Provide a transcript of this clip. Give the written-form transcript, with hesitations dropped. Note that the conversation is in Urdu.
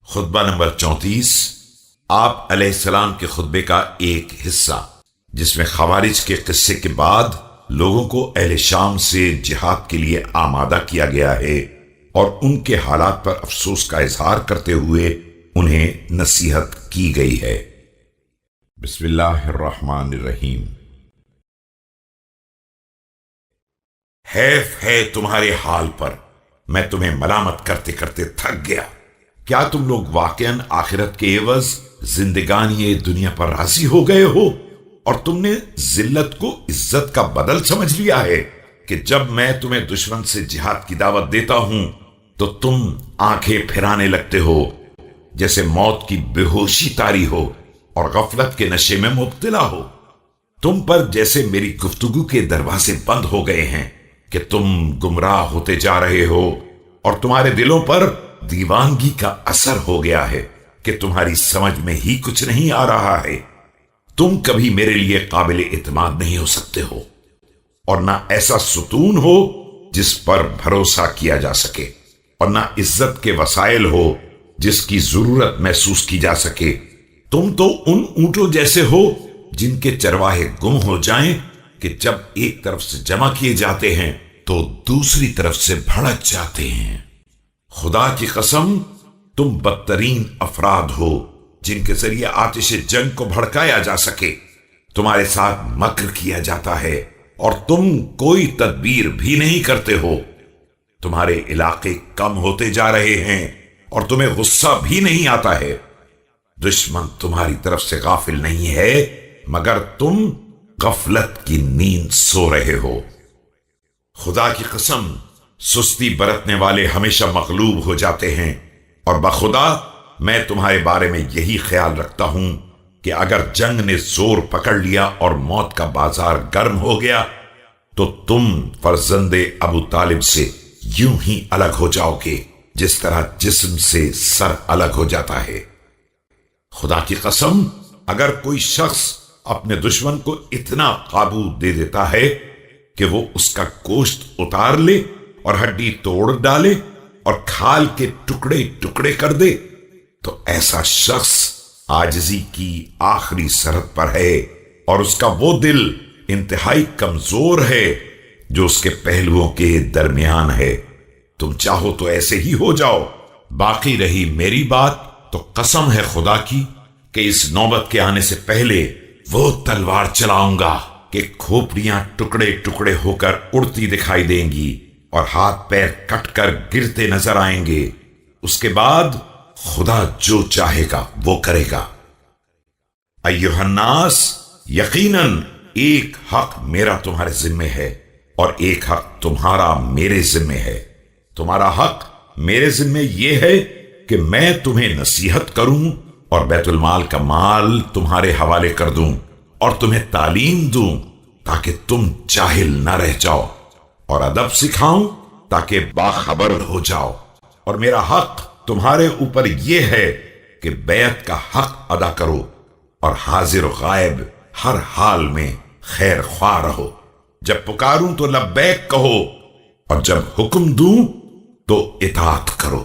خطبہ نمبر 34 آپ علیہ السلام کے خطبے کا ایک حصہ، جس میں خوارج کے قصے کے بعد لوگوں کو اہل شام سے جہاد کے لیے آمادہ کیا گیا ہے اور ان کے حالات پر افسوس کا اظہار کرتے ہوئے انہیں نصیحت کی گئی ہے۔ بسم اللہ الرحمن الرحیم۔ حیف ہے تمہارے حال پر، میں تمہیں ملامت کرتے کرتے تھک گیا۔ کیا تم لوگ واقعاً آخرت کے عوض زندگانی دنیا پر راضی ہو گئے ہو اور تم نے ذلت کو عزت کا بدل سمجھ لیا ہے کہ جب میں تمہیں دشمن سے جہاد کی دعوت دیتا ہوں تو تم آنکھیں پھرانے لگتے ہو جیسے موت کی بے ہوشی طاری ہو اور غفلت کے نشے میں مبتلا ہو۔ تم پر جیسے میری گفتگو کے دروازے بند ہو گئے ہیں کہ تم گمراہ ہوتے جا رہے ہو اور تمہارے دلوں پر دیوانگی کا اثر ہو گیا ہے کہ تمہاری سمجھ میں ہی کچھ نہیں آ رہا ہے۔ تم کبھی میرے لیے قابل اعتماد نہیں ہو سکتے ہو اور نہ ایسا ستون ہو جس پر بھروسہ کیا جا سکے، اور نہ عزت کے وسائل ہو جس کی ضرورت محسوس کی جا سکے۔ تم تو ان اونٹوں جیسے ہو جن کے چرواہے گم ہو جائیں کہ جب ایک طرف سے جمع کیے جاتے ہیں تو دوسری طرف سے بھڑک جاتے ہیں۔ خدا کی قسم تم بدترین افراد ہو جن کے ذریعے آتش جنگ کو بھڑکایا جا سکے۔ تمہارے ساتھ مکر کیا جاتا ہے اور تم کوئی تدبیر بھی نہیں کرتے ہو۔ تمہارے علاقے کم ہوتے جا رہے ہیں اور تمہیں غصہ بھی نہیں آتا ہے۔ دشمن تمہاری طرف سے غافل نہیں ہے مگر تم غفلت کی نیند سو رہے ہو۔ خدا کی قسم سستی برتنے والے ہمیشہ مغلوب ہو جاتے ہیں، اور بخدا میں تمہارے بارے میں یہی خیال رکھتا ہوں کہ اگر جنگ نے زور پکڑ لیا اور موت کا بازار گرم ہو گیا تو تم فرزند ابو طالب سے یوں ہی الگ ہو جاؤ گے جس طرح جسم سے سر الگ ہو جاتا ہے۔ خدا کی قسم اگر کوئی شخص اپنے دشمن کو اتنا قابو دے دیتا ہے کہ وہ اس کا گوشت اتار لے اور ہڈی توڑ ڈالے اور کھال کے ٹکڑے ٹکڑے کر دے تو ایسا شخص عاجزی کی آخری سرحد پر ہے اور اس کا وہ دل انتہائی کمزور ہے جو اس کے پہلوؤں کے درمیان ہے۔ تم چاہو تو ایسے ہی ہو جاؤ۔ باقی رہی میری بات تو قسم ہے خدا کی کہ اس نوبت کے آنے سے پہلے وہ تلوار چلاؤں گا کہ کھوپڑیاں ٹکڑے ٹکڑے ہو کر اڑتی دکھائی دیں گی اور ہاتھ پیر کٹ کر گرتے نظر آئیں گے۔ اس کے بعد خدا جو چاہے گا وہ کرے گا۔ ایھا الناس، یقیناً ایک حق میرا تمہارے ذمے ہے اور ایک حق تمہارا میرے ذمے ہے۔ تمہارا حق میرے ذمے یہ ہے کہ میں تمہیں نصیحت کروں اور بیت المال کا مال تمہارے حوالے کر دوں اور تمہیں تعلیم دوں تاکہ تم جاہل نہ رہ جاؤ، اور ادب سکھاؤں تاکہ باخبر ہو جاؤ۔ اور میرا حق تمہارے اوپر یہ ہے کہ بیعت کا حق ادا کرو اور حاضر و غائب ہر حال میں خیر خواہ رہو۔ جب پکاروں تو لبیک کہو اور جب حکم دوں تو اطاعت کرو۔